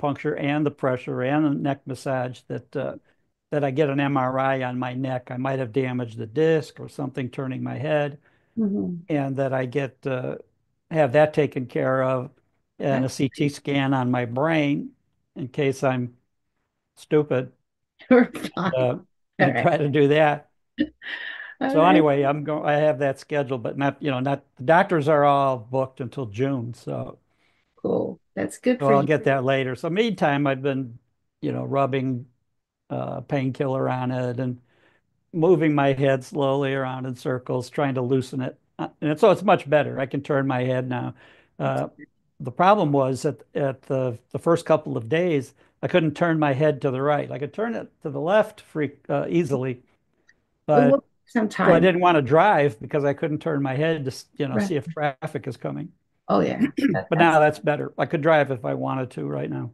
acupuncture and the pressure and the neck massage that I get an MRI on my neck. I might have damaged the disc or something turning my head, Hmm. and that I get have that taken care of, and a That's CT scan on my brain in case I'm stupid. We're fine. Uh, All they right. try to do that. All So right. anyway, I have that scheduled, but not the doctors are all booked until June. Cool. That's good So for I'll you. get that later. So meantime, I've been, rubbing painkiller on it and moving my head slowly around in circles, trying to loosen it. So it's much better. I can turn my head now. That's Uh, the problem was at the first couple of days, I couldn't turn my head to the right. I could turn it to the left easily, it will but take some so I time. didn't want to drive because I couldn't turn my head to, Right. see if traffic is coming. Oh yeah. But That's now that's better. I could drive if I wanted to right now.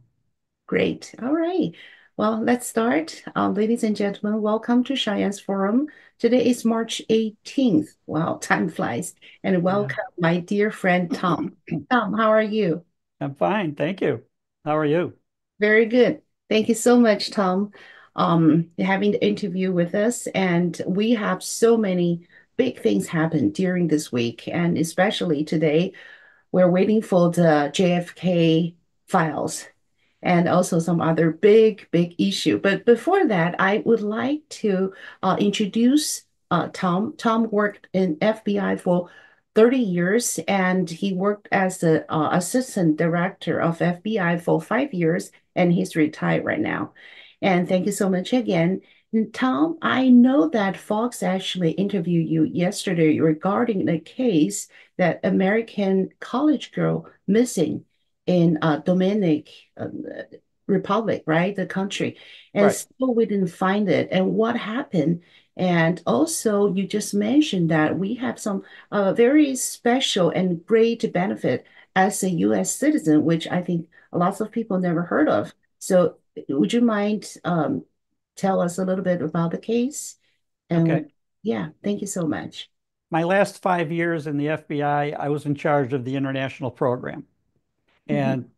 great. All right. Well, let's start. Ladies and gentlemen, welcome to Cheyenne's Forum. Today is March 18th. Wow, time flies. And Yeah. welcome my dear friend Tom. Tom, how are you? I'm fine. Thank you. How are you? Very good. Thank you so much, Tom, having the interview with us. And we have so many big things happen during this week, and especially today, we're waiting for the JFK files and also some other big issue. But before that, I would like to introduce Tom. Tom worked in FBI for 30 years, and he worked as the assistant director of FBI for 5 years, and he's retired right now. And thank you so much again. And Tom, I know that Fox actually interviewed you yesterday regarding a case that American college girl missing in Dominic Republic, right? The country. And Right. still we didn't find it. And what happened? And also, you just mentioned that we have some very special and great benefit as a U.S. citizen, which I think lots of people never heard of. So, would you mind tell us a little bit about the case? And Okay. yeah, thank you so much. My last 5 years in the FBI, I was in charge of the international program. Mhm. And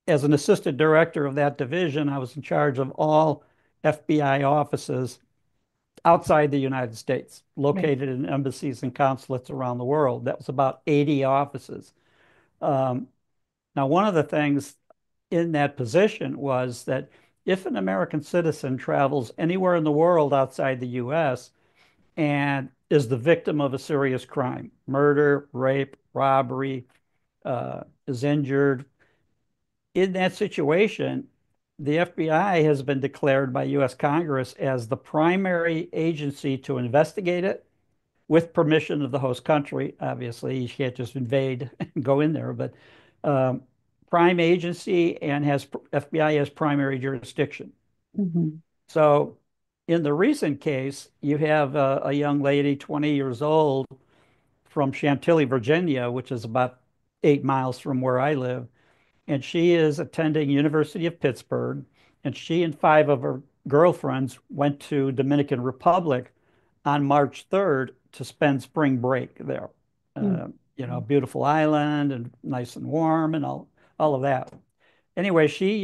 as an assistant director of that division, I was in charge of all FBI offices outside the United States, Right. located in embassies and consulates around the world. That was about 80 offices. Um, Now, one of the things in that position was that if an American citizen travels anywhere in the world outside the US and is the victim of a serious crime, murder, rape, robbery, is injured, in that situation, the FBI has been declared by US Congress as the primary agency to investigate it with permission of the host country. Obviously, you can't just invade and go in there, but um, prime agency and has FBI has primary jurisdiction. Mhm. So, in the recent case, you have a young lady, 20 years old, from Chantilly, Virginia, which is about 8 miles from where I live, and she is attending University of Pittsburgh, and she and five of her girlfriends went to Dominican Republic on March 3rd to spend spring break there. Mhm. Beautiful island and nice and warm and all of that. Anyway, she's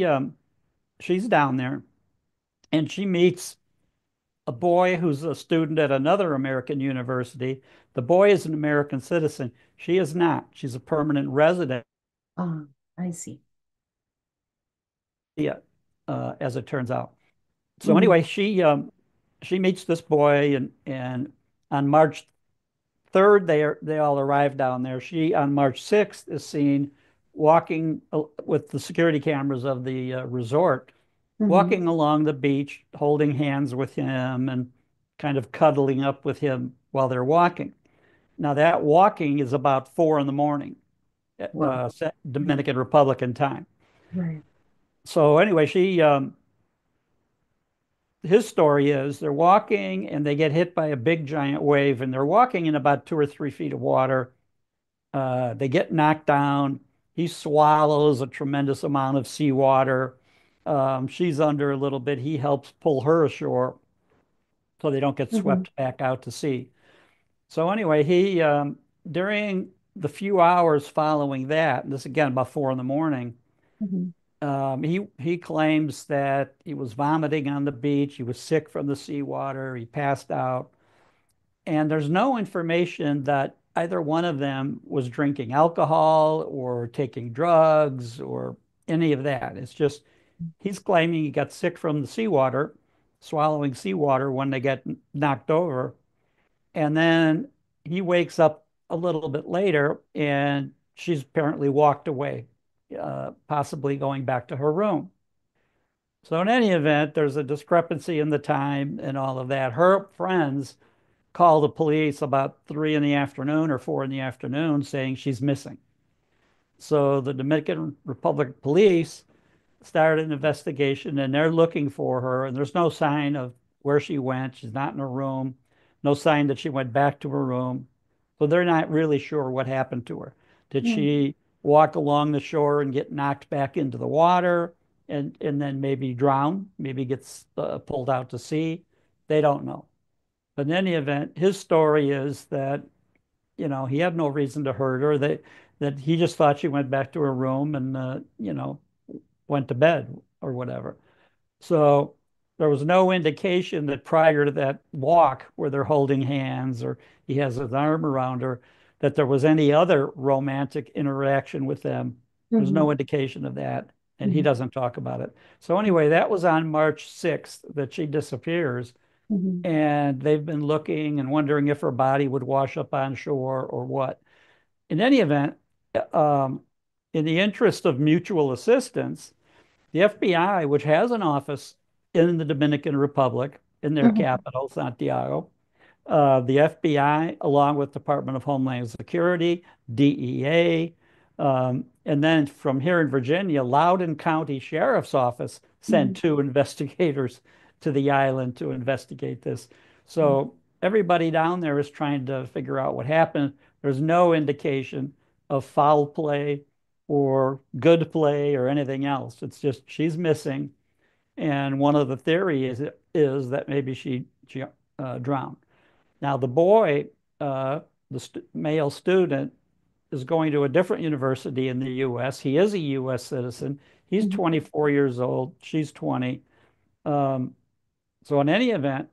down there and she meets a boy who's a student at another American university. The boy is an American citizen. She is not. She's a permanent resident, Ah, I see. yeah, as it turns out. So Mhm. anyway, she meets this boy, and on March 3rd they all arrive down there. She on March 6th is seen walking with the security cameras of the resort, Mhm. walking along the beach, holding hands with him and kind of cuddling up with him while they're walking. Now that walking is about 4 in the morning, Well, Dominican Republican time. right. So anyway, she his story is they're walking and they get hit by a big giant wave and they're walking in about 2 or 3 feet of water. They get knocked down. He swallows a tremendous amount of seawater. She's under a little bit. He helps pull her ashore so they don't get Mhm. swept back out to sea. So anyway, he during the few hours following that, and this again about 4 in the morning, Mhm. He claims that he was vomiting on the beach. He was sick from the seawater. He passed out. And there's no information that either one of them was drinking alcohol or taking drugs or any of that. It's just he's claiming he got sick from the seawater, swallowing seawater when they get knocked over. And then he wakes up a little bit later and she's apparently walked away, possibly going back to her room. So, in any event, there's a discrepancy in the time and all of that. Her friends call the police about 3 in the afternoon or 4 in the afternoon saying she's missing. So, the Dominican Republic police started an investigation and they're looking for her, and there's no sign of where she went. She's not in her room, no sign that she went back to her room. So they're not really sure what happened to her. Did Mm, she walk along the shore and get knocked back into the water and then maybe drown, maybe gets pulled out to sea? They don't know. But in any event, his story is that, he had no reason to hurt her, that he just thought she went back to her room and, went to bed or whatever. So there was no indication that prior to that walk where they're holding hands or he has his arm around her, that there was any other romantic interaction with them. There's mhm, no indication of that. And he mhm, doesn't talk about it. So anyway, that was on March 6th that she disappears. mhm, And they've been looking and wondering if her body would wash up on shore or what. In any event, um, in the interest of mutual assistance, the FBI, which has an office in the Dominican Republic, in their mhm, capital, Santiago, the FBI, along with Department of Homeland Security, DEA, and then from here in Virginia, Loudoun County Sheriff's Office sent mhm, 2 investigators to the island to investigate this. mhm. So everybody down there is trying to figure out what happened. There's no indication of foul play or good play or anything else. It's just she's missing, and one of the theories is that maybe she drowned. Now, the boy, the st male student, is going to a different university in the U.S. He is a U.S. citizen. He's Mhm. 24 years old. She's 20. Um, so, in any event,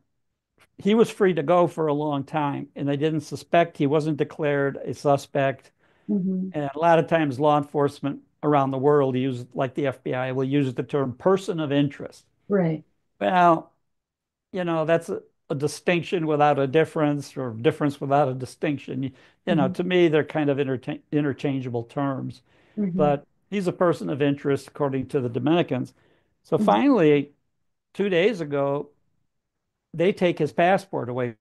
he was free to go for a long time, and they didn't suspect. He wasn't declared a suspect. Mhm. And a lot of times, law enforcement around the world use, like the FBI, will use the term person of interest. Right. Well, that's a distinction without a difference or difference without a distinction. Mhm. To me, they're kind of interchangeable terms. Mhm. But he's a person of interest, according to the Dominicans. So Mhm. finally, 2 days ago, they take his passport away.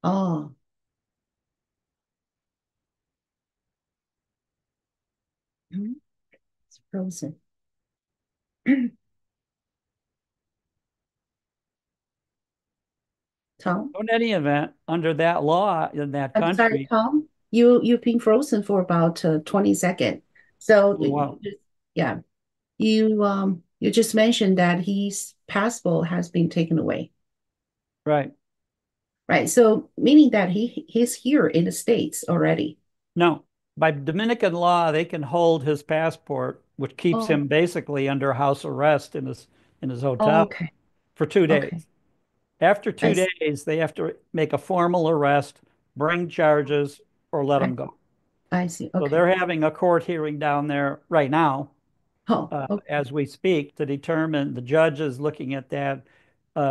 Oh, mhm. It's frozen. Tom, In any event, under that law in that I'm sorry, country, Tom. You've been frozen for about 20 seconds. So well, yeah, you just mentioned that his passport has been taken away. right. Right. So meaning that he's here in the States already. No, by Dominican law, they can hold his passport, which keeps Oh, him basically under house arrest in his hotel okay. for two Okay. days. After I two see. days, they have to make a formal arrest, bring charges, or let I him go. I see. So Okay. they're having a court hearing down there right now, Oh, okay. as we speak, to determine the judge is looking at that,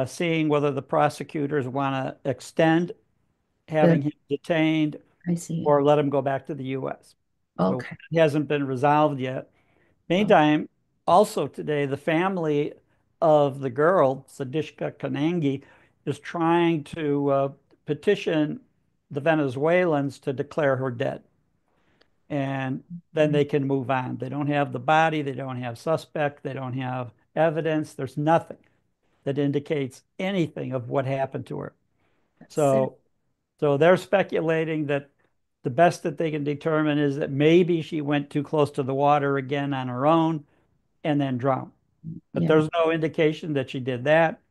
seeing whether the prosecutors want to extend having Good. him detained I see. or let him go back to the U.S. So Okay. it hasn't been resolved yet. Oh, Meantime, also today, the family of the girl, Sadishka Kanangi, is trying to petition the Venezuelans to declare her dead. And then mm, they can move on. They don't have the body, they don't have suspect, they don't have evidence. There's nothing that indicates anything of what happened to her. that's sad. So they're speculating that the best that they can determine is that maybe she went too close to the water again on her own and then drowned. But Yeah. there's no indication that she did that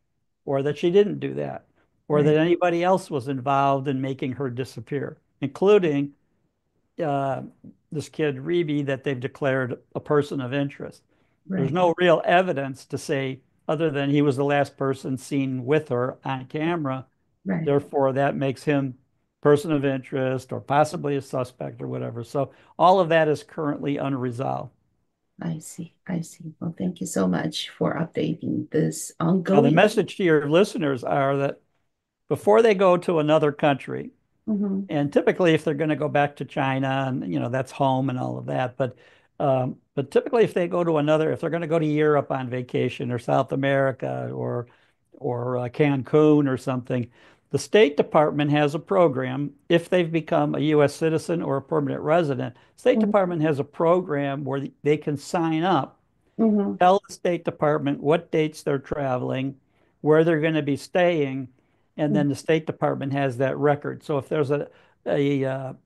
or that she didn't do that or that Right. anybody else was involved in making her disappear, including uh, this kid, Reby, that they've declared a person of interest. There's right, no real evidence to say other than he was the last person seen with her on camera. right. Therefore, that makes him person of interest or possibly a suspect or whatever. So all of that is currently unresolved. I see. I see. Well, thank you so much for updating this Now, the ongoing. message to your listeners are that before they go to another country, Mhm, and typically, if they're going to go back to China, and that's home and all of that, but typically, if they go to another, if they're going to go to Europe on vacation or South America or Cancun or something, the State Department has a program. If they've become a U.S. citizen or a permanent resident, State mhm, Department has a program where they can sign up, mhm, tell the State Department what dates they're traveling, where they're going to be staying, and mhm. then the State Department has that record. So if there's a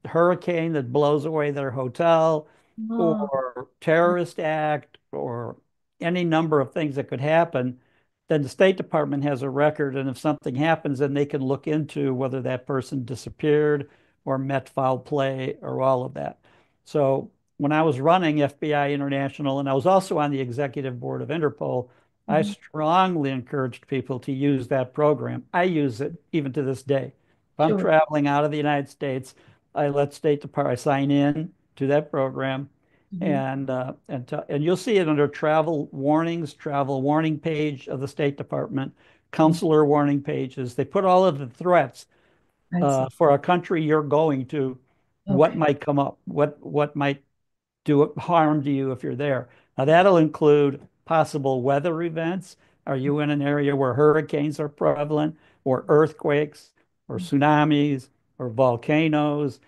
hurricane that blows away their hotel, Oh, or terrorist act, or any number of things that could happen, then the State Department has a record, and if something happens, then they can look into whether that person disappeared or met foul play or all of that. So when I was running FBI International, and I was also on the executive board of Interpol, I mhm. strongly encouraged people to use that program. I use it even to this day. If I'm Sure. traveling out of the United States, I let State Department, I sign in to that program, Mhm, and you'll see it under travel warnings, travel warning page of the State Department, mhm. consular warning pages. They put all of the threats I see. for a country you're going to, what Okay. might come up, what might do harm to you if you're there. Now, that'll include possible weather events. Are you in an area where hurricanes are prevalent, or earthquakes, or tsunamis, or volcanoes?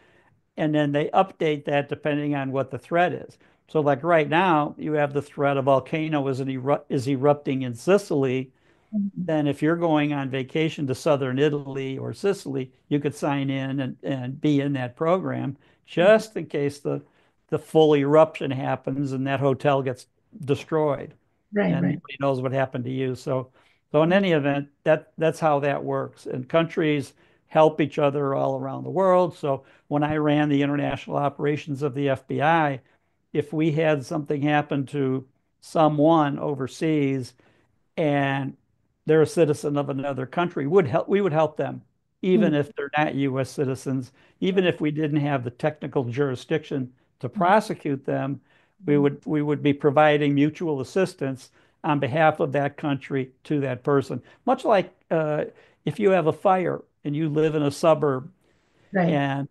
And then they update that depending on what the threat is. So, like right now, you have the threat of volcano is erupting in Sicily. Mhm. Then if you're going on vacation to southern Italy or Sicily, you could sign in and be in that program just in case the full eruption happens and that hotel gets destroyed Right, and right. nobody knows what happened to you. So in any event, that's how that works. And countries help each other all around the world. So when I ran the international operations of the FBI, if we had something happen to someone overseas, and they're a citizen of another country, we would help them, Mhm, even if they're not U.S. citizens, even right. if we didn't have the technical jurisdiction to Mhm, prosecute them, mhm. we would be providing mutual assistance on behalf of that country to that person. Much like if you have a fire and you live in a suburb, Right, and,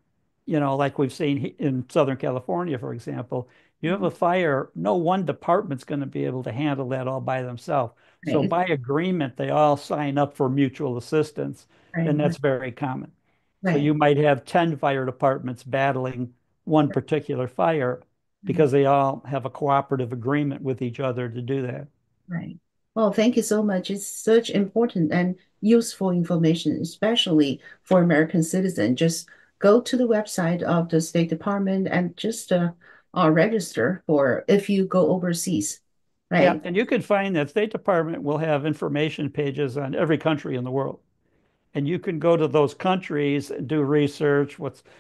like we've seen in Southern California, for example, you have mhm. a fire, no one department's going to be able to handle that all by themselves. So Right, by agreement, they all sign up for mutual assistance, right, and right, that's very common. So right, you might have 10 fire departments battling one particular fire right, because they all have a cooperative agreement with each other to do that. right. Well, thank you so much. It's such important and useful information, especially for American citizens. Just go to the website of the State Department and just register for if you go overseas, Yeah, right? and you can find that State Department will have information pages on every country in the world. And you can go to those countries and do research.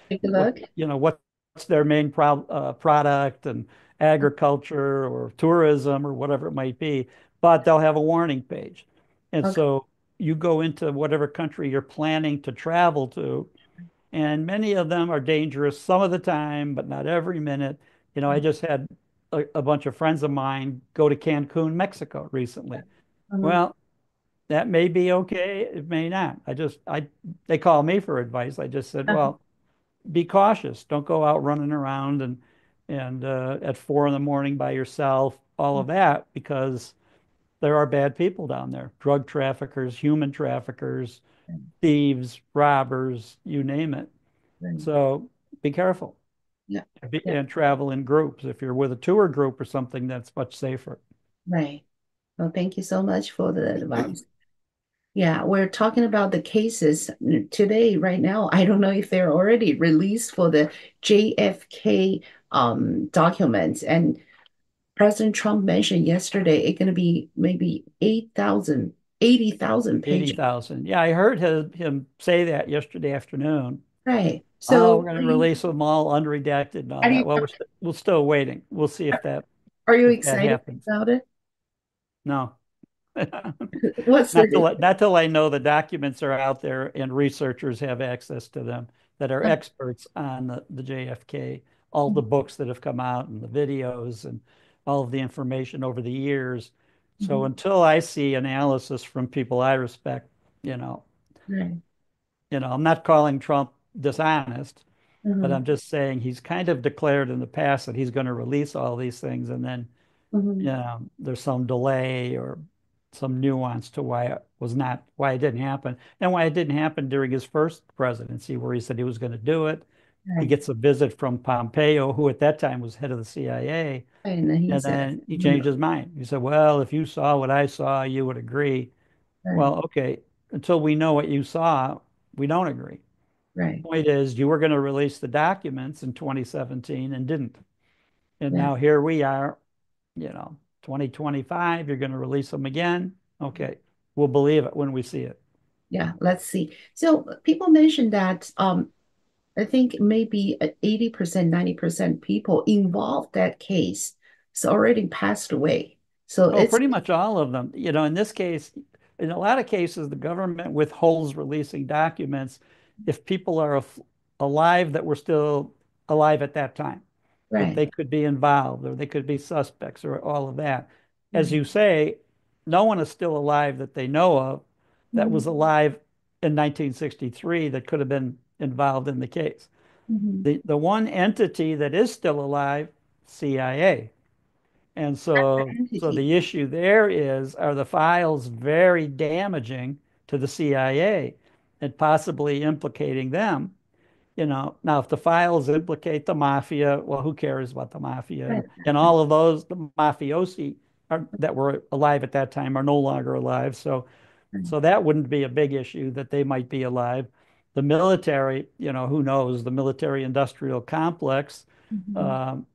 Take a look. What's their main product, and agriculture or tourism or whatever it might be. But they'll have a warning page, and Okay. so you go into whatever country you're planning to travel to, and many of them are dangerous some of the time, but not every minute. I just had a bunch of friends of mine go to Cancun, Mexico recently. Uh-huh. Well, that may be okay. It may not. They call me for advice. I just said, Uh-huh. well, be cautious. Don't go out running around and at 4 in the morning by yourself, all of that, because there are bad people down there, drug traffickers, human traffickers, thieves, robbers, you name it. Right. So be careful Yeah. Yeah. and travel in groups. If you're with a tour group or something, that's much safer. Right. Well, thank you so much for the advice. Yeah, we're talking about the cases today, right now. I don't know if they're already released for the JFK documents. And President Trump mentioned yesterday it's going to be maybe 80,000 pages. 80,000. Yeah, I heard him say that yesterday afternoon. Right. Oh, So, we're going to release them all unredacted and all how do that. you, Well, we're still waiting. We'll see if that. Are you if that excited happens. about it? No. What's the Not till I know the documents are out there and researchers have access to them that are experts on the JFK, all the books that have come out and the videos and all of the information over the years. So Mhm. until I see analysis from people I respect, you know, Right. I'm not calling Trump dishonest, but Uh-huh. I'm just saying he's kind of declared in the past that he's going to release all these things and then Mhm. there's some delay or some nuance to why it didn't happen, and why it didn't happen during his first presidency, where he said he was going to do it. He Right. gets a visit from Pompeo, who at that time was head of the CIA, And then he and says, then he no. changed his mind. He said, "Well, if you saw what I saw, you would agree." Right. Well, okay, until we know what you saw, we don't agree. Right. Point is, you were going to release the documents in 2017 and didn't. And Yeah. now here we are, 2025, you're going to release them again. Okay, we'll believe it when we see it. Yeah. Let's see. So people mentioned that I think maybe 80%, 90% people involved that case has already passed away. So Oh, it's pretty much all of them. In this case, in a lot of cases, the government withholds releasing documents if people are alive that were still alive at that time, that right. they could be involved or they could be suspects or all of that. As Right. you say, no one is still alive that they know of that was Mhm. alive in 1963 that could have been involved in the case. Mhm. The one entity that is still alive, CIA. And The so entity. the issue there is, are the files very damaging to the CIA and possibly implicating them? Now if the files implicate the mafia, well, who cares about the mafia? Right. And all of those, the mafiosi that were alive at that time are no longer alive. Right. So that wouldn't be a big issue that they might be alive. The military, who knows, the military industrial complex. Mhm. Um,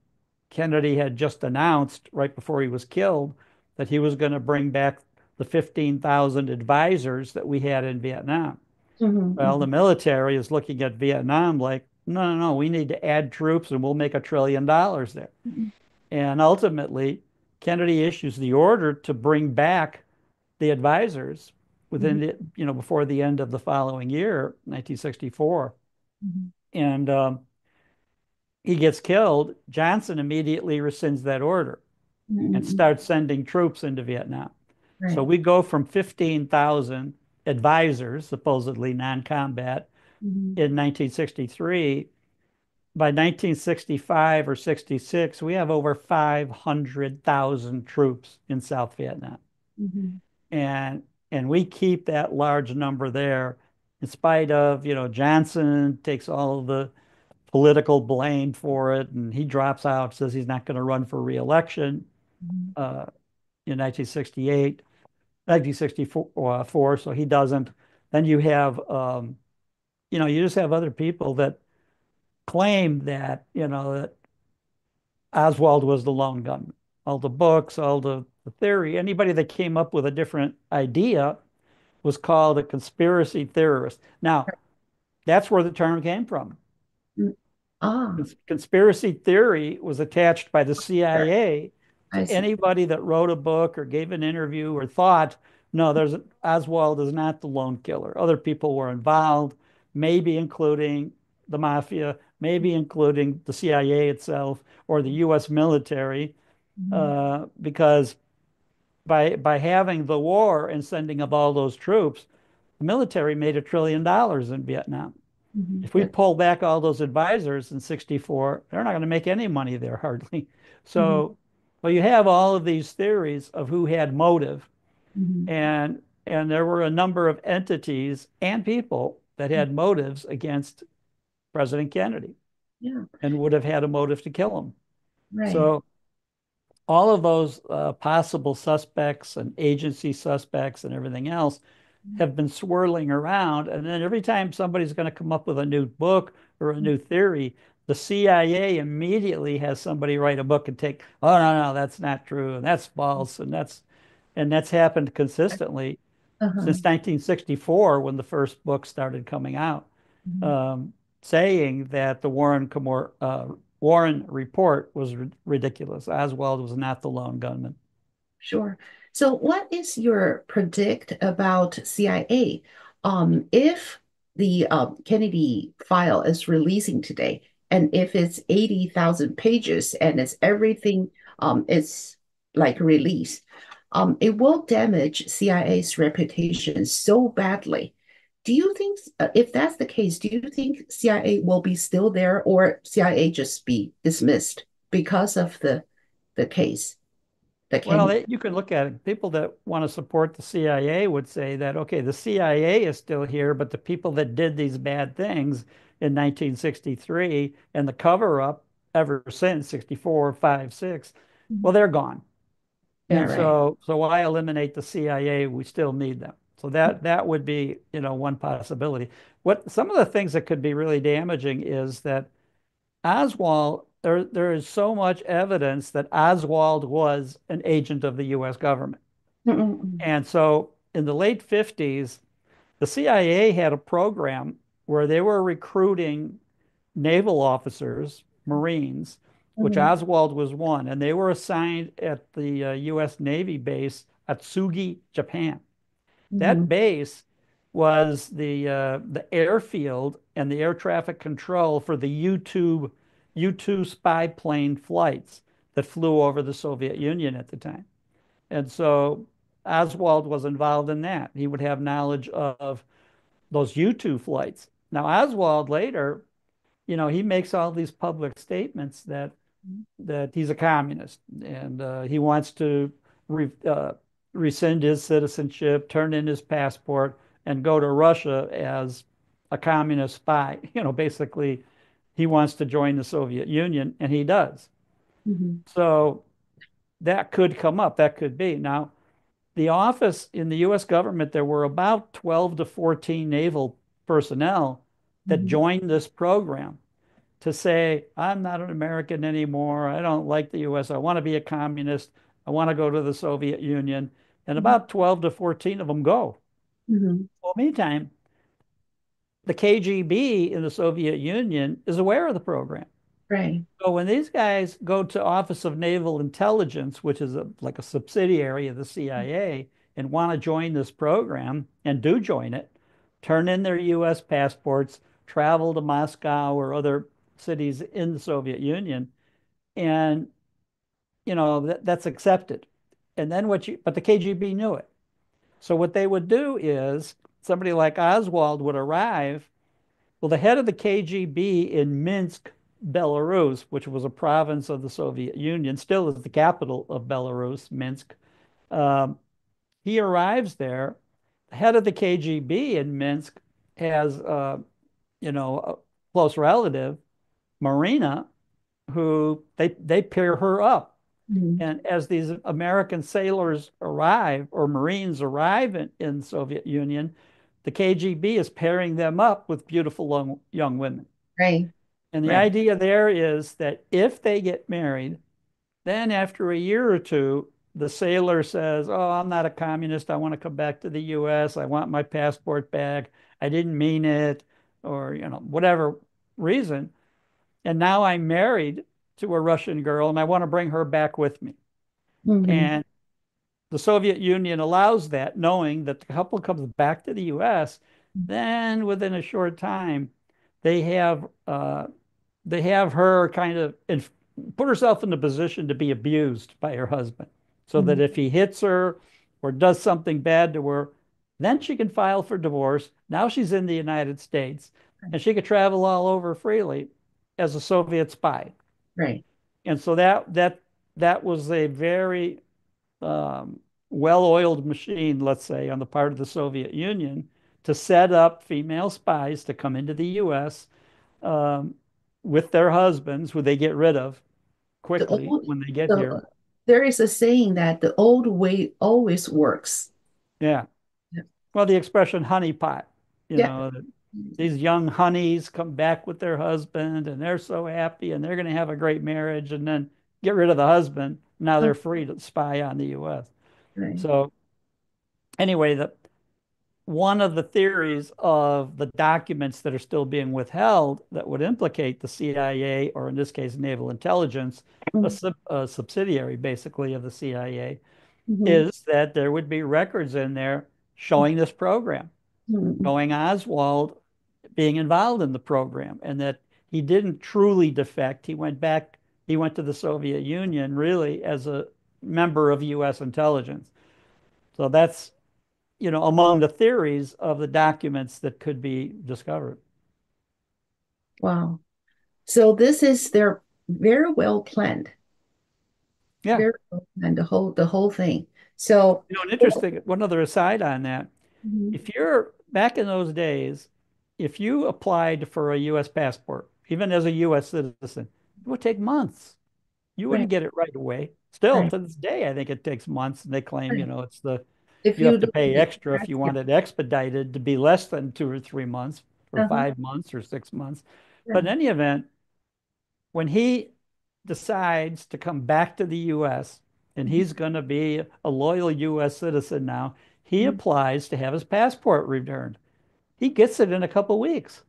Kennedy had just announced right before he was killed that he was going to bring back the 15,000 advisors that we had in Vietnam. Mhm. Well, the Mhm. military is looking at Vietnam like, no, no, no, we need to add troops and we'll make $1 trillion there. Mhm. And ultimately, Kennedy issues the order to bring back the advisors Mhm. before the end of the following year, 1964. Mhm. And he gets killed. Johnson immediately rescinds that order and Mhm. starts sending troops into Vietnam. So Right. we go from 15,000 advisors, supposedly non-combat, Mhm. in 1963. By 1965 or 66, we have over 500,000 troops in South Vietnam. Mhm. And and we keep that large number there in spite of, Johnson takes all of the political blame for it and he drops out, says he's not going to run for re-election Mhm. uh, in 1968, 1964, so he doesn't. Then you just have other people that claim that, that Oswald was the lone gunman. All the books, all the theory, anybody that came up with a different idea was called a conspiracy theorist. Now, that's where the term came from. Mm. Ah, Conspiracy theory was attached by the sure. CIA I to see. anybody that wrote a book or gave an interview or thought, no, Oswald is not the lone killer. Other people were involved, maybe including the mafia, maybe including the CIA itself or the U.S. military, Mhm. because by having the war and sending of all those troops, the military made $1 trillion in Vietnam. Mhm. If we pull back all those advisors in 64, they're not going to make any money there hardly. Mhm. So, well, you have all of these theories of who had motive, Mhm. and there were a number of entities and people that Mhm. had motives against President Kennedy Yeah, and would have had a motive to kill him. right. So all of those possible suspects and agency suspects and everything else have been swirling around. And then every time somebody's going to come up with a new book or a new theory, the CIA immediately has somebody write a book and take, oh no, no, that's not true, and that's false, and that's happened consistently Uh-huh. since 1964 when the first book started coming out, Mhm. um, saying that the Warren Warren report was ridiculous. Oswald was not the lone gunman. Sure. So, what is your predict about CIA? If the Kennedy file is releasing today, and if it's 80,000 pages and it's everything is like released, it will damage CIA's reputation so badly. Do you think, if that's the case, do you think CIA will be still there or CIA just be dismissed because of the case, the Well, Kennedy? you can look at it. People that want to support the CIA would say that, okay, the CIA is still here, but the people that did these bad things in 1963 and the cover up ever since 64, 5, 6, well, they're gone. Yeah, And right. so why eliminate the CIA? We still need them. So that would be, one possibility. What some of the things that could be really damaging is that Oswald, there is so much evidence that Oswald was an agent of the U.S. government. Mm-mm. And so in the late 50s, the CIA had a program where they were recruiting naval officers, Marines, which Mm-mm. Oswald was one, and they were assigned at the U.S. Navy base at Tsugi, Japan. That Mhm, base was the airfield and the air traffic control for the U-2 spy plane flights that flew over the Soviet Union at the time. And so Oswald was involved in that. He would have knowledge of those U-2 flights. Now, Oswald later, he makes all these public statements that he's a communist and he wants to re rescind his citizenship, turn in his passport, and go to Russia as a communist spy. Basically, he wants to join the Soviet Union, and he does. mhm, So that could come up. That could be. Now, the office in the U.S. government, there were about 12 to 14 naval personnel that mhm, joined this program to say, I'm not an American anymore. I don't like the US. I want to be a communist. I want to go to the Soviet Union. And mhm, about 12 to 14 of them go. mhm. Well, meantime, the KGB in the Soviet Union is aware of the program. Right. So when these guys go to Office of Naval Intelligence, which is like a subsidiary of the CIA, and want to join this program and do join it, turn in their US passports, travel to Moscow or other cities in the Soviet Union, and that's accepted. And then but the KGB knew it. So what they would do is somebody like Oswald would arrive. Well, the head of the KGB in Minsk, Belarus, which was a province of the Soviet Union, still is the capital of Belarus, Minsk. Um, he arrives there. The head of the KGB in Minsk has, a close relative, Marina, who they pair her up. Mhm, And as these American sailors arrive or Marines arrive in the Soviet Union, the KGB is pairing them up with beautiful young women. right. And the Right. idea there is that if they get married, then after a year or two, the sailor says, oh, I'm not a communist. I want to come back to the US. I want my passport back. I didn't mean it, or, whatever reason. And now I'm married to a Russian girl and I want to bring her back with me. Mhm, And the Soviet Union allows that, knowing that the couple comes back to the US, then within a short time, they have her kind of put herself in the position to be abused by her husband, so that mhm. if he hits her or does something bad to her, then she can file for divorce. Now she's in the United States, and she could travel all over freely as a Soviet spy. Right. And so that was a very well-oiled machine, let's say, on the part of the Soviet Union to set up female spies to come into the U.S. Um, with their husbands, who they get rid of The quickly old, when they get here. the there is a saying that the old way always works. Yeah. Yeah. Well, the expression honeypot, Yeah. these young honeys come back with their husband and they're so happy and they're going to have a great marriage and then get rid of the husband. Now Oh, they're free to spy on the U.S. right. So anyway, one of the theories of the documents that are still being withheld that would implicate the CIA, or in this case, naval intelligence, Mm-hmm. a subsidiary basically of the CIA, Mm-hmm. is that there would be records in there showing this program, Mm-hmm. showing Oswald being involved in the program, and that he didn't truly defect. He went back, he went to the Soviet Union really as a member of U.S. intelligence. So that's, among the theories of the documents that could be discovered. Wow. So this is they're very well planned, Yeah. very well planned, the whole thing. So, An interesting, one other aside on that. mhm, If you're back in those days, if you applied for a U.S. passport, even as a U.S. citizen, it would take months. You wouldn't right, get it right away. Still, right, to this day, I think it takes months, and they claim, right. If you you have to look at pay the extra if track, you yeah, want it expedited to be less than 2 or 3 months, or uh-huh, 5 months, or 6 months. But in yeah, any event, when he decides to come back to the U.S. and mhm, he's going to be a loyal U.S. citizen now, he mhm. applies to have his passport returned. He gets it in a couple of weeks.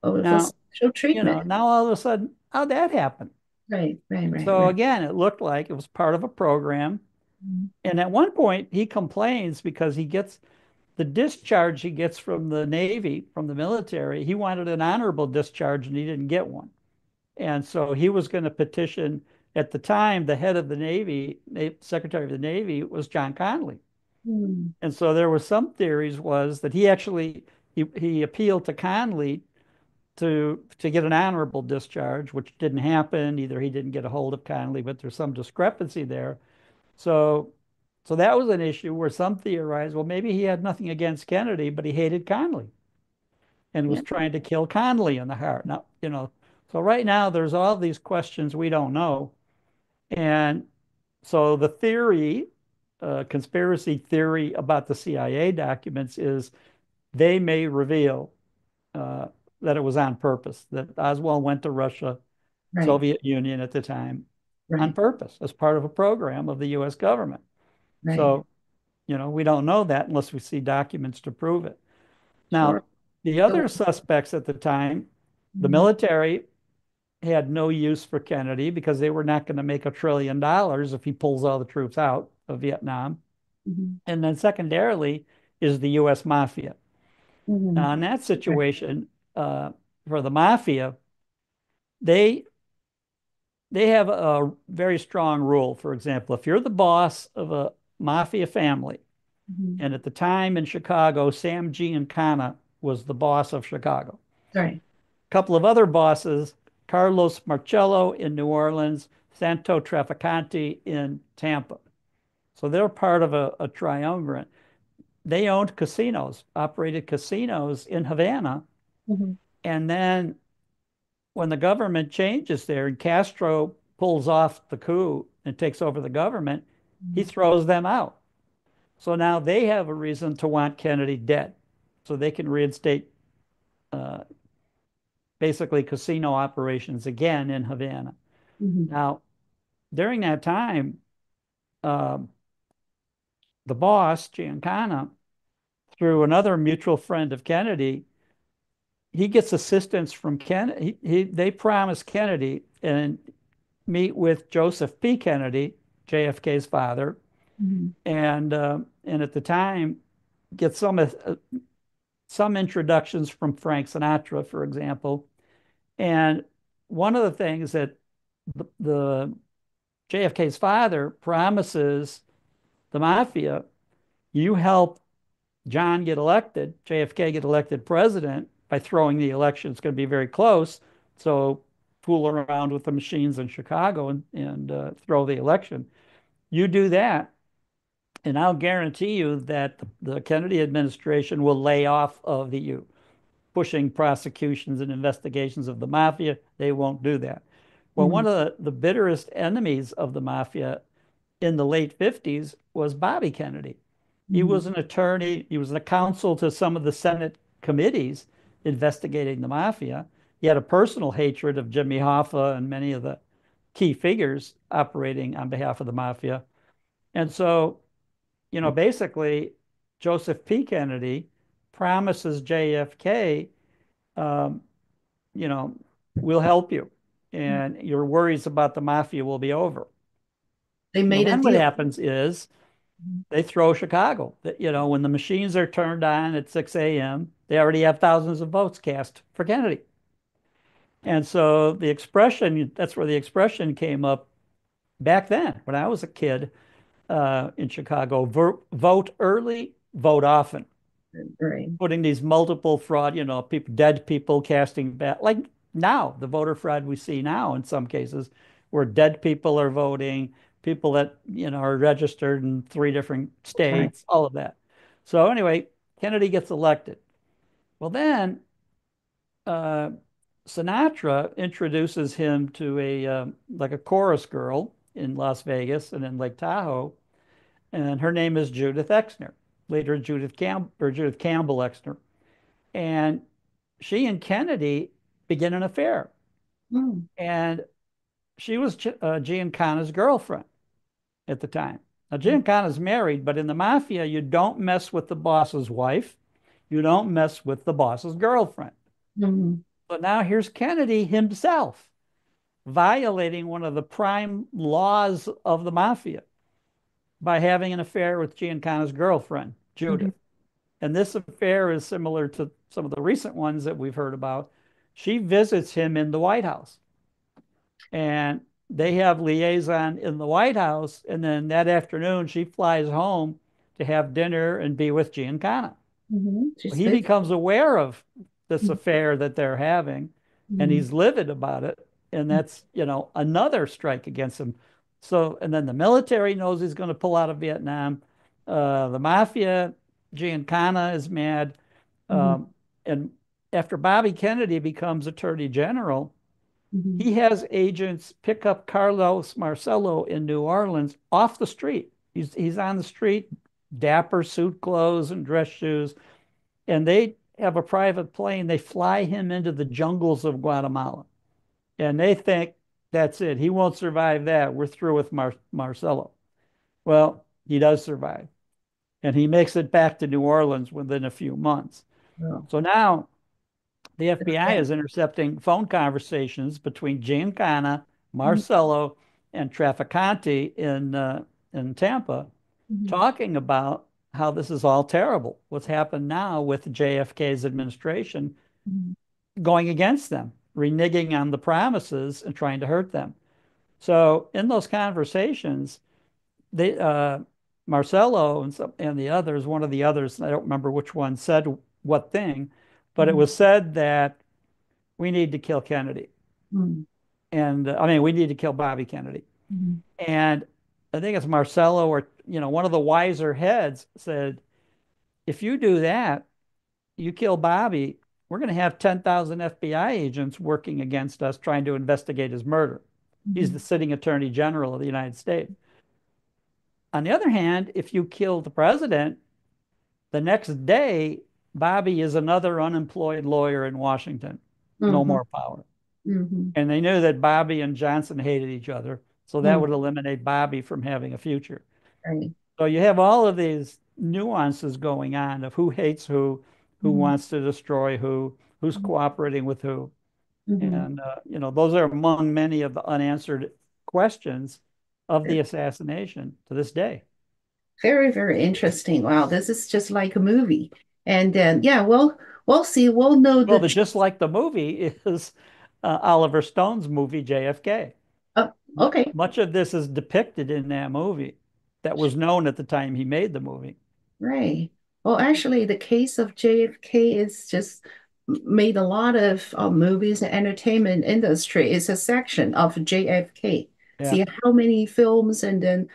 Oh, it's a Now, special treatment. now all of a sudden, how'd that happen? Right, right, right, So right. again, it looked like it was part of a program. Mhm, And at one point, he complains because he gets the discharge he gets from the Navy, from the military. He wanted an honorable discharge and he didn't get one. And so he was going to petition. At the time, the head of the Navy, Secretary of the Navy, was John Connally. mhm, And so there were some theories was that he appealed to Connally to get an honorable discharge, which didn't happen. Either he didn't get a hold of Connally, but there's some discrepancy there. So so that was an issue where some theorized, well, maybe he had nothing against Kennedy, but he hated Connally and yeah, was trying to kill Connally in the heart. Now, so right now there's all these questions we don't know. And so the theory, conspiracy theory about the CIA documents is they may reveal uh, that it was on purpose, that Oswald went to Russia, right, Soviet Union at the time, on right, purpose as part of a program of the U.S. government. right. So, we don't know that unless we see documents to prove it. Sure. Now, the other So, suspects at the time, the mhm, military had no use for Kennedy because they were not going to make $1 trillion if he pulls all the troops out of Vietnam. mhm, And then secondarily is the U.S. mafia. mhm, Now, in that right, situation, uh, for the mafia, they they have a very strong rule. For example, if you're the boss of a mafia family, mhm, and at the time in Chicago, Sam Giancana was the boss of Chicago. right, A couple of other bosses, Carlos Marcello in New Orleans, Santo Trafficante in Tampa. So they're part of a triumvirate. They owned casinos, operated casinos in Havana. mhm, And then when the government changes there and Castro pulls off the coup and takes over the government, he mhm, throws them out. So now they have a reason to want Kennedy dead. So they can reinstate uh, basically casino operations again in Havana. mhm, Now, during that time, um, the boss, Giancana, through another mutual friend of Kennedy, he gets assistance from Kennedy. They promise Kennedy and meet with Joseph P. Kennedy, JFK's father, mhm, and at the time get some introductions from Frank Sinatra, for example. And one of the things that the JFK's father promises the mafia, you help John get elected, JFK get elected president by throwing the election. It's going to be very close. So fool around with the machines in Chicago and throw the election. You do that, and I'll guarantee you that the Kennedy administration will lay off of you, pushing prosecutions and investigations of the mafia. They won't do that. Well, mhm, one of the bitterest enemies of the mafia in the late 50s was Bobby Kennedy. He mhm, was an attorney, he was a counsel to some of the Senate committees investigating the mafia. He had a personal hatred of Jimmy Hoffa and many of the key figures operating on behalf of the mafia. And so, basically, Joseph P. Kennedy promises JFK, um, you know, we'll help you, and your worries about the mafia will be over. They Well, made a then what deal. happens is they throw Chicago. That, when the machines are turned on at 6 a.m., they already have thousands of votes cast for Kennedy. And so the expression, that's where the expression came up back then when I was a kid in Chicago, vote early, vote often. Right. Putting these multiple fraud, people, dead people casting back, like now, the voter fraud we see now in some cases, where dead people are voting, people that, are registered in three different Right. states, all of that. So anyway, Kennedy gets elected. Well, then uh, Sinatra introduces him to like a chorus girl in Las Vegas and in Lake Tahoe, and her name is Judith Exner, later Judith Campbell Exner. And she and Kennedy begin an affair. Mm, And she was Giancana's girlfriend at the time. Now, Giancana's married, but in the mafia, you don't mess with the boss's wife. You don't mess with the boss's girlfriend. mm, But now here's Kennedy himself violating one of the prime laws of the mafia by having an affair with Giancana's girlfriend, mhm, Judith. And this affair is similar to some of the recent ones that we've heard about. She visits him in the White House, and they have liaison in the White House. And then that afternoon, she flies home to have dinner and be with Giancana. She's He busy. becomes aware of this affair that they're having, and Mhm, he's livid about it. And that's, another strike against him. So, and then the military knows he's going to pull out of Vietnam. The mafia, Giancana is mad. mhm, Um, and after Bobby Kennedy becomes Attorney General, mhm, he has agents pick up Carlos Marcello in New Orleans off the street. He's on the street, dapper suit clothes and dress shoes, and they have a private plane. They fly him into the jungles of Guatemala, and they think that's it. He won't survive that. We're through with Marcelo. Well, he does survive, and he makes it back to New Orleans within a few months. oh, So now the FBI yeah. is intercepting phone conversations between Giancana, Mhm, Marcello, and Trafficante in Tampa, mhm, talking about how this is all terrible. What's happened now with JFK's administration mhm, going against them, reneging on the promises and trying to hurt them. So in those conversations, they Marcello and the others, one of the others, I don't remember which one said what thing, but it mhm, was said that we need to kill Kennedy. mhm, And I mean, we need to kill Bobby Kennedy. mhm, And I think it's Marcello or, one of the wiser heads said, if you do that, you kill Bobby, we're going to have 10,000 FBI agents working against us trying to investigate his murder. He's mhm, the sitting attorney general of the United States. On the other hand, if you kill the president, the next day, Bobby is another unemployed lawyer in Washington. No mhm, more power. mhm, And they knew that Bobby and Johnson hated each other. So that mhm, would eliminate Bobby from having a future. right. So you have all of these nuances going on of who hates who Mhm, wants to destroy who's mhm, cooperating with who. mhm. And, those are among many of the unanswered questions of the assassination to this day. Very, very interesting. Wow, this is just like a movie. And then, yeah, we'll see. We'll know Well, the the truth. just like the movie is Oliver Stone's movie JFK. Oh, okay. Much of this is depicted in that movie that was known at the time he made the movie. Right. Well, actually, the case of JFK is just made a lot of movies and entertainment industry. It's a section of JFK. Yeah. See how many films and then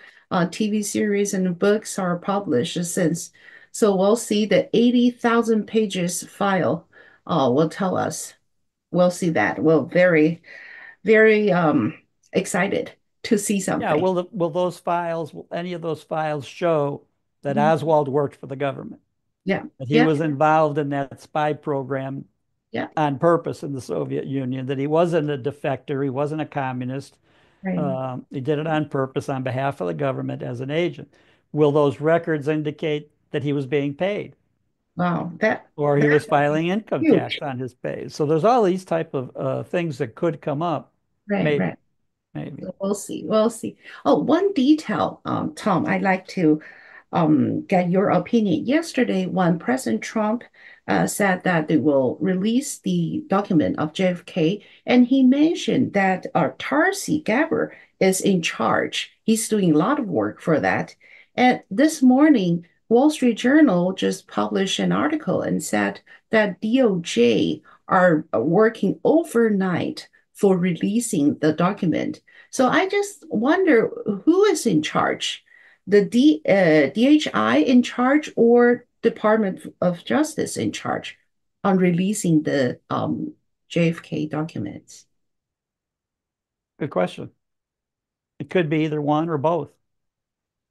TV series and books are published since. So we'll see the 80,000 pages file will tell us. We'll see that. We're very, very excited to see Yeah, something. will any of those files show that Mhm. Oswald worked for the government, Yeah. that he Yeah. was involved in that spy program Yeah. on purpose in the Soviet Union, that he wasn't a defector, he wasn't a communist. Right. He did it on purpose on behalf of the government as an agent. Will those records indicate that he was being paid, Wow, or he was that's filing income huge. tax on his pay. So there's all these type of things that could come up. Right, Maybe, right. maybe. So we'll see. We'll see. Oh, one detail, Tom, I'd like to get your opinion. Yesterday, when President Trump said that they will release the document of JFK, and he mentioned that Tarsi Gabbard is in charge. He's doing a lot of work for that. And this morning, Wall Street Journal just published an article and said that DOJ are working overnight for releasing the document. So I just wonder who is in charge, the DHI in charge or Department of Justice in charge on releasing the JFK documents? Good question. It could be either one or both.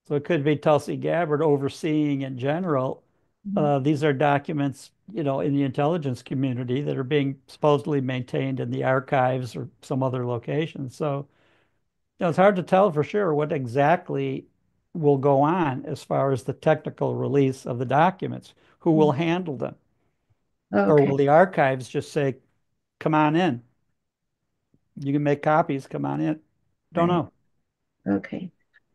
So it could be Tulsi Gabbard overseeing in general. Mhm. These are documents, in the intelligence community that are being supposedly maintained in the archives or some other location. So, it's hard to tell for sure what exactly will go on as far as the technical release of the documents. Who will handle them? Or Okay, will the archives just say, come on in? You can make copies, come on in. Don't right. know. Okay.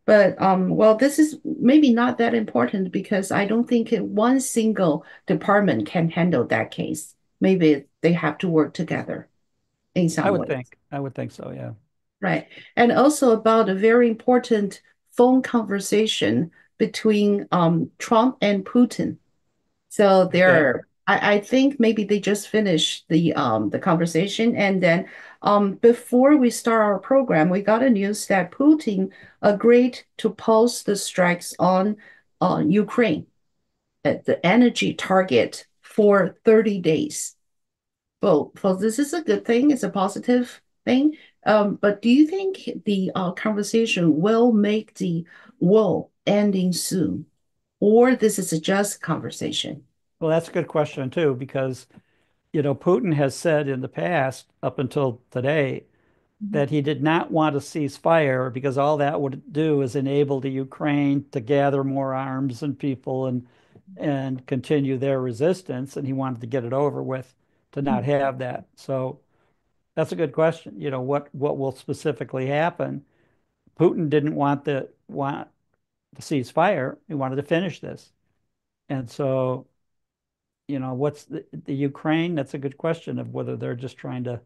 But well, this is maybe not that important because I don't think one single department can handle that case. Maybe they have to work together in I some would ways. think. I would think so, yeah. Right. And also about a very important phone conversation between Trump and Putin. So Okay. I think maybe they just finished the conversation. And then before we start our program, we got a news that Putin agreed to pause the strikes on Ukraine at the energy target for 30 days. Well, this is a good thing. It's a positive thing. But do you think the conversation will make the war ending soon, or this is a just conversation? Well, that's a good question too, because, Putin has said in the past, up until today, Mhm. that he did not want to cease fire because all that would do is enable the Ukraine to gather more arms and people and continue their resistance. And he wanted to get it over with to not have that. So that's a good question. What will specifically happen? Putin didn't want to cease fire. He wanted to finish this. And so, what's the Ukraine? That's a good question of whether they're just trying to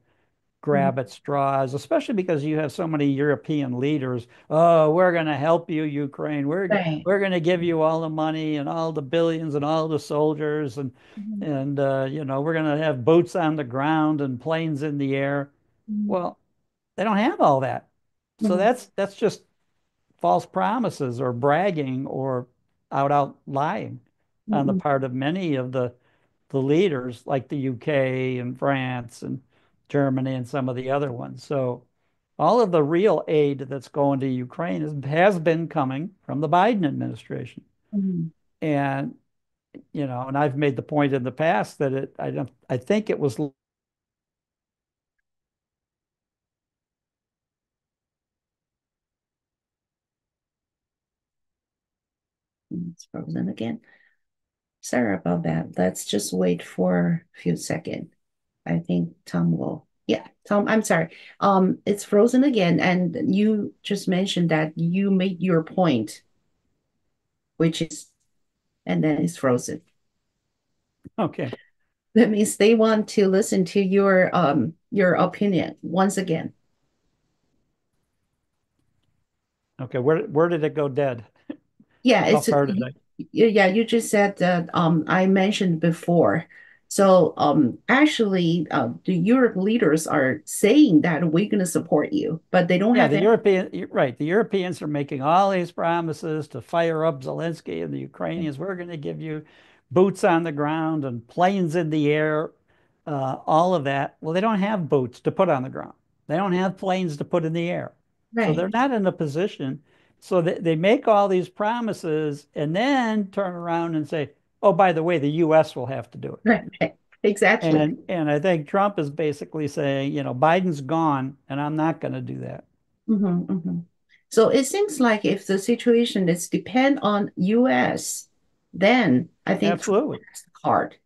Mhm. grab at straws, especially because you have so many European leaders. Oh, we're going to help you, Ukraine. Right. We're going to give you all the money and all the billions and all the soldiers Mhm. and we're going to have boots on the ground and planes in the air. Mhm. Well, they don't have all that. So Mhm. that's just false promises or bragging or out lying on the Mhm. part of many of the leaders like the UK and France and Germany and some of the other ones. So all of the real aid that's going to Ukraine has been coming from the Biden administration. Mhm. And and I've made the point in the past that I think it was It's frozen again. Sorry about that. Let's just wait for a few seconds. I think Tom will. Yeah, Tom, I'm sorry. It's frozen again, and you just mentioned that you made your point, which is, and then it's frozen. okay. That means they want to listen to your opinion once again. Okay, where did it go dead? Yeah, What part did I? yeah, you just said that I mentioned before. So actually the Europe leaders are saying that we're going to support you, but they don't Yeah, have the any. European, you're right. The Europeans are making all these promises to fire up Zelensky and the Ukrainians. We're going to give you boots on the ground and planes in the air, all of that. Well, they don't have boots to put on the ground. They don't have planes to put in the air. So Right, they're not in a position. So they make all these promises and then turn around and say, oh, by the way, the U.S. will have to do it. right, right. Exactly. And I think Trump is basically saying, Biden's gone and I'm not going to do that. So it seems like if the situation is depend on US, then I think Trump Absolutely. has the card.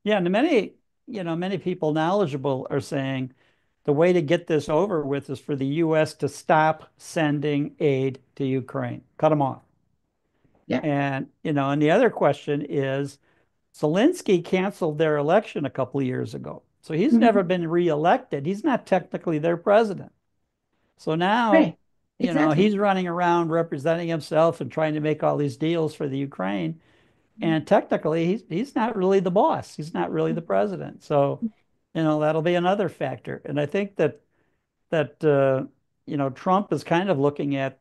Yeah, and many people knowledgeable are saying the way to get this over with is for the U.S. to stop sending aid to Ukraine, cut them off. Yeah. And the other question is Zelensky canceled their election a couple of years ago. So he's never Mhm. been reelected. He's not technically their president. So now, Right. Exactly. he's running around representing himself and trying to make all these deals for the Ukraine. And technically, he's not really the boss. He's not really the president. So, that'll be another factor. And I think that Trump is kind of looking at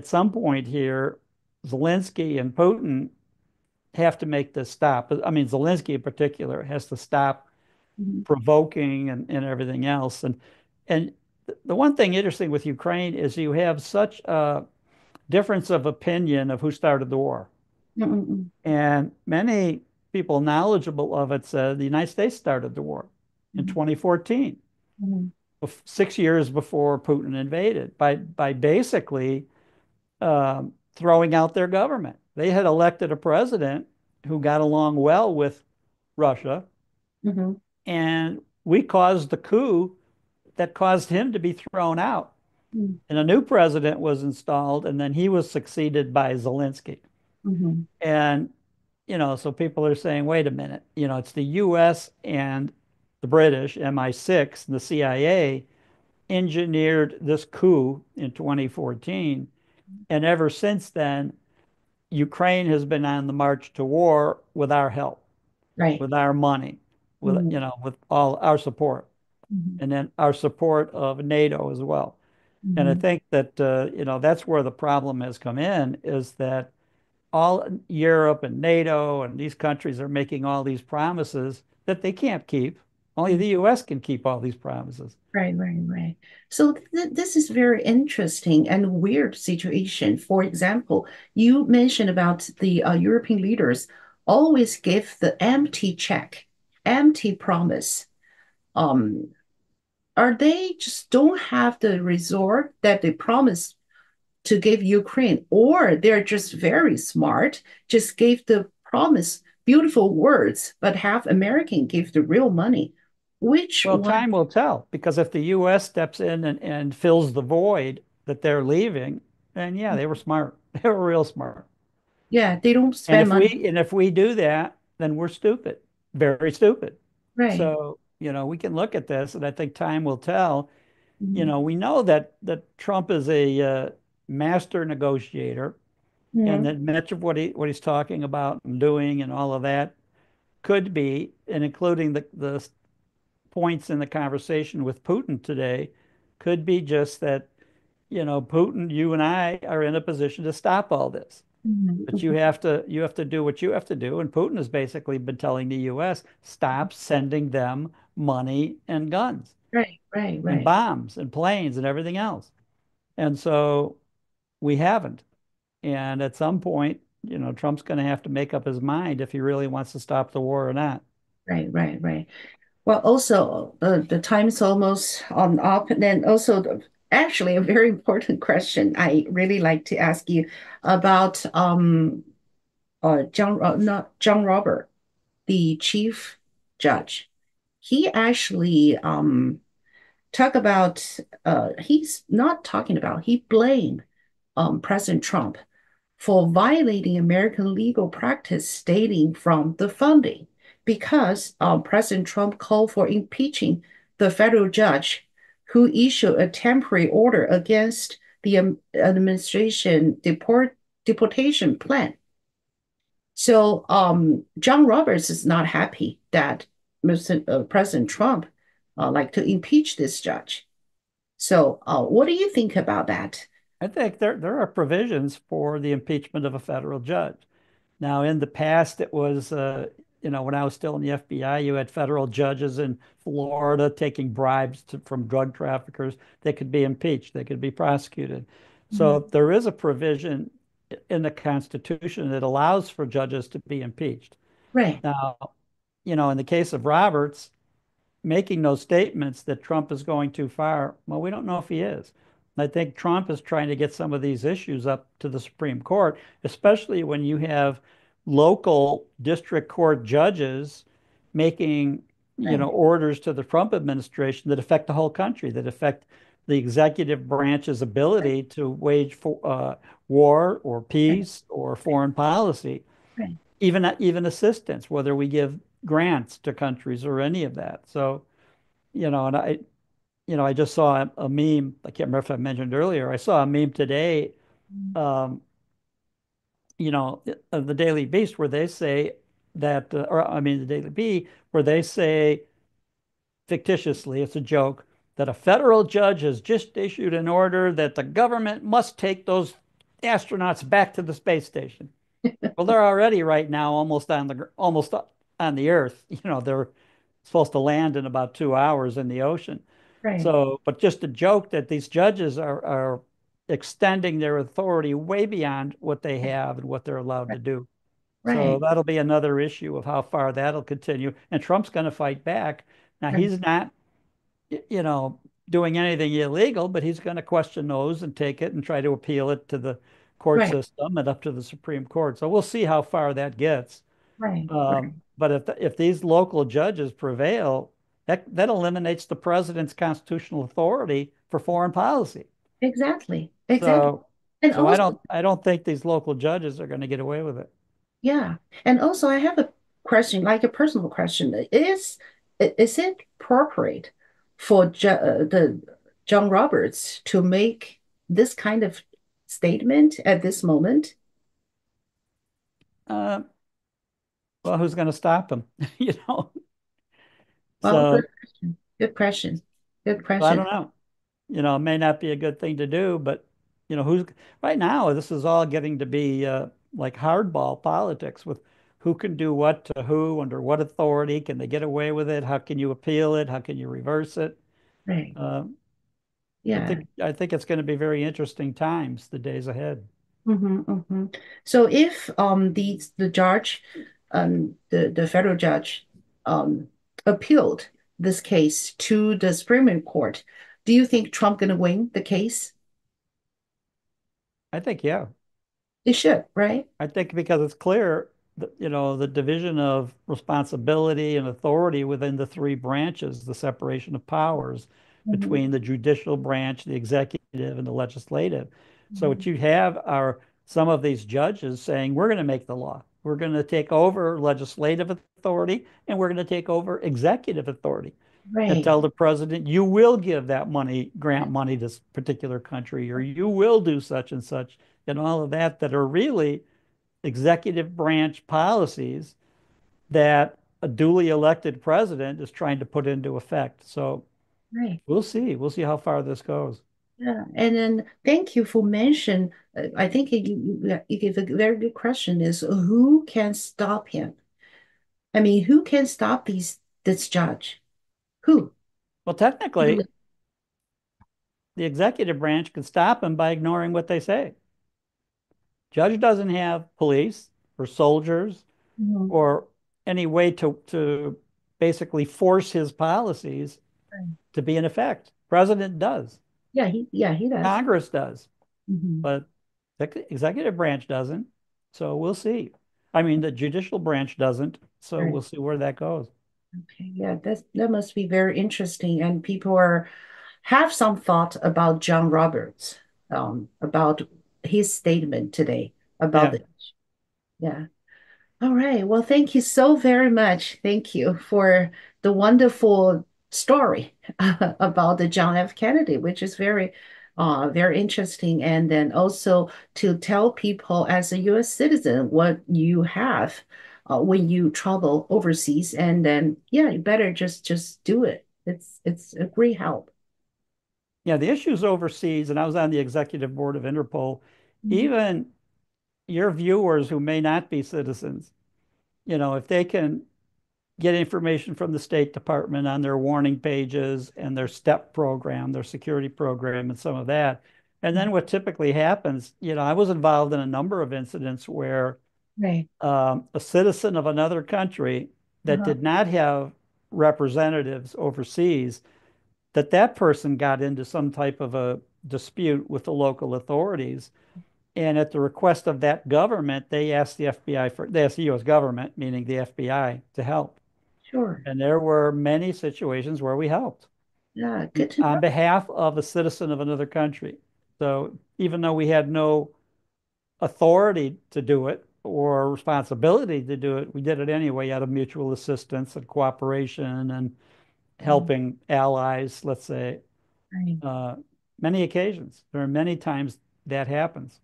some point here, Zelensky and Putin have to make this stop. I mean, Zelensky in particular has to stop Mhm. provoking and everything else. And the one thing interesting with Ukraine is you have such a difference of opinion of who started the war. Mhm. And many people knowledgeable of it said the United States started the war in Mhm. 2014, Mhm. 6 years before Putin invaded, by basically throwing out their government. They had elected a president who got along well with Russia, Mhm. and we caused the coup that caused him to be thrown out. Mhm. And a new president was installed, and then he was succeeded by Zelensky. Mhm. And, so people are saying, wait a minute, it's the US and the British, MI6, and the CIA engineered this coup in 2014. And ever since then, Ukraine has been on the march to war with our help, Right. with our money, Mhm. with all our support, Mhm. and then our support of NATO as well. And I Mhm. think that that's where the problem has come in, is that all Europe and NATO and these countries are making all these promises that they can't keep. Only the US can keep all these promises. Right, right, right. So this is very interesting and weird situation. For example, you mentioned about the European leaders always give the empty check, empty promise. Um, are they just don't have the resort that they promised to give Ukraine, or they're just very smart, just gave the promise beautiful words, but have American give the real money? Which Well, one? time will tell, because if the US steps in and fills the void that they're leaving, then yeah, they were smart. They were real smart. Yeah, they don't And spend if we money. and if we do that, then we're stupid, very stupid. Right. So, we can look at this, and I think time will tell. Mhm. We know that Trump is a master negotiator, and Mhm. that much of what he's talking about and doing and all of that could be, and including the points in the conversation with Putin today, could be just that, Putin, you and I are in a position to stop all this. But you Mhm. have to do what you have to do. And Putin has basically been telling the US, stop sending them money and guns Right, right, and right, bombs and planes and everything else. And so we haven't. And at some point, Trump's going to have to make up his mind if he really wants to stop the war or not. right, right, right. Well, also, the time is almost on up. And then also, actually, a very important question I really like to ask you about not John Robert, the chief judge. He actually talk about he's not talking about he blamed President Trump for violating American legal practice dating from the founding because President Trump called for impeaching the federal judge who issued a temporary order against the administration deportation plan. So John Roberts is not happy that President Trump like to impeach this judge. So what do you think about that? I think there are provisions for the impeachment of a federal judge. Now, in the past, it was, when I was still in the FBI, you had federal judges in Florida taking bribes from drug traffickers. They could be impeached, they could be prosecuted. So Mhm. there is a provision in the Constitution that allows for judges to be impeached. Right. Now, in the case of Roberts, making those statements that Trump is going too far, well, we don't know if he is. I think Trump is trying to get some of these issues up to the Supreme Court, especially when you have local district court judges making, Right, orders to the Trump administration that affect the whole country, that affect the executive branch's right, ability to wage war or right, peace or foreign policy, right. even assistance, whether we give grants to countries or any of that. So, and I just saw a meme. I can't remember if I mentioned earlier. I saw a meme today. Mm. Um, the Daily Beast where they say that, or I mean, the Daily Bee, where they say fictitiously, it's a joke, that a federal judge has just issued an order that the government must take those astronauts back to the space station. Well, they're already right now almost on the Earth. They're supposed to land in about 2 hours in the ocean. Right, So, but just a joke that these judges are extending their authority way beyond what they have and what they're allowed to right, do. So right, that'll be another issue of how far that'll continue. And Trump's going to fight back. Now, right, he's not, you know, doing anything illegal, but he's going to question those and take it and try to appeal it to the court right, system and up to the Supreme Court. So we'll see how far that gets. right, right. But if these local judges prevail, that eliminates the president's constitutional authority for foreign policy. Exactly, exactly. So, And so I also, don't I don't think these local judges are going to get away with it. yeah. And also, I have a question, like a personal question. Is it appropriate for the John Roberts to make this kind of statement at this moment? Uh, well, who's going to stop him? You know. Well, good So, question. Good question. Good so I question. don't know. It may not be a good thing to do, but who's right now, this is all getting to be like hardball politics with who can do what to who, under what authority, can they get away with it? How can you appeal it? How can you reverse it? Right. Uh, I Yeah. think I think it's going to be very interesting times, the days ahead. So if the judge the federal judge appealed this case to the Supreme Court, do you think Trump gonna win the case? I think, yeah. It should, right? I think because it's clear that, the division of responsibility and authority within the three branches, the separation of powers Mhm, between the judicial branch, the executive, and the legislative. So what mhm. you have are some of these judges saying, we're going to make the law. We're going to take over legislative authority and we're going to take over executive authority and Right, tell the president, you will give that money, grant money to this particular country, or you will do such and such, and all of that are really executive branch policies that a duly elected president is trying to put into effect. So right. we'll see. We'll see how far this goes. Yeah. And then thank you for mention. I think you give a very good question is who can stop him? I mean, who can stop this judge? Who? Well, technically, the executive branch can stop him by ignoring what they say. Judge doesn't have police or soldiers Mhm. or any way to basically force his policies to be in effect. President does. Yeah, he does. Congress does. Mhm. But the executive branch doesn't. So we'll see. I mean, the judicial branch doesn't. So Right. we'll see where that goes. Okay. Yeah, that must be very interesting. And people are have some thought about John Roberts, about his statement today about Yeah. it. Yeah. All right. Well, thank you so very much. Thank you for the wonderful story about the John F. Kennedy, which is very interesting. And then also to tell people as a U.S. citizen what you have when you travel overseas. And then, yeah, you better just do it. It's a great help. Yeah. The issues overseas, and I was on the executive board of Interpol, Mhm. even your viewers who may not be citizens, if they can get information from the State Department on their warning pages and their STEP program, their security program, and some of that. And then what typically happens, I was involved in a number of incidents where Right. a citizen of another country that Uh-huh. did not have representatives overseas, that person got into some type of a dispute with the local authorities. And at the request of that government, they asked the FBI they asked the U.S. government, meaning the FBI, to help. Sure. And there were many situations where we helped Yeah, good to on know. behalf of a citizen of another country. So even though we had no authority to do it or responsibility to do it, we did it anyway out of mutual assistance and cooperation and Mm, helping allies, let's say, right. uh, many occasions. There are many times that happens.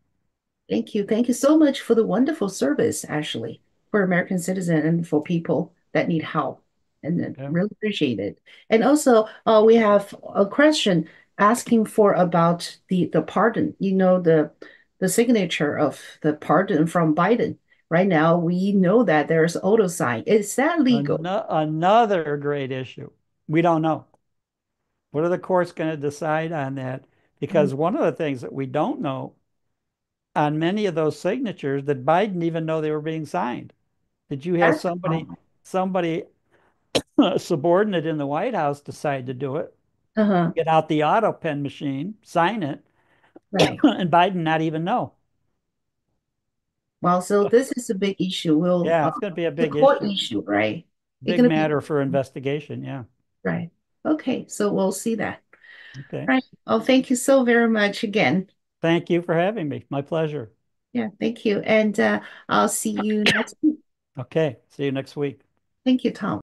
Thank you. Thank you so much for the wonderful service, Ashley, for American citizen and for people that need help. And I Yeah. really appreciate it. And also, we have a question asking for about the pardon. You know, the signature of the pardon from Biden. Right now, we know that there's auto sign. Is that legal? Another great issue. We don't know. What are the courts going to decide on that? Mm, Because one of the things that we don't know on many of those signatures that Biden even know they were being signed. Did you have that's the somebody subordinate in the White House decide to do it, Uh-huh. get out the auto pen machine, sign it, Right. and Biden not even know? Well, so this is a big issue. Yeah, it's going to be a The big court issue, issue, right? It's big gonna be matter for investigation. Yeah. right. Okay, so we'll see that. Okay. Right. Oh, thank you so very much again. Thank you for having me. My pleasure. Yeah, thank you. And I'll see you next week. Okay. See you next week. Thank you, Tom.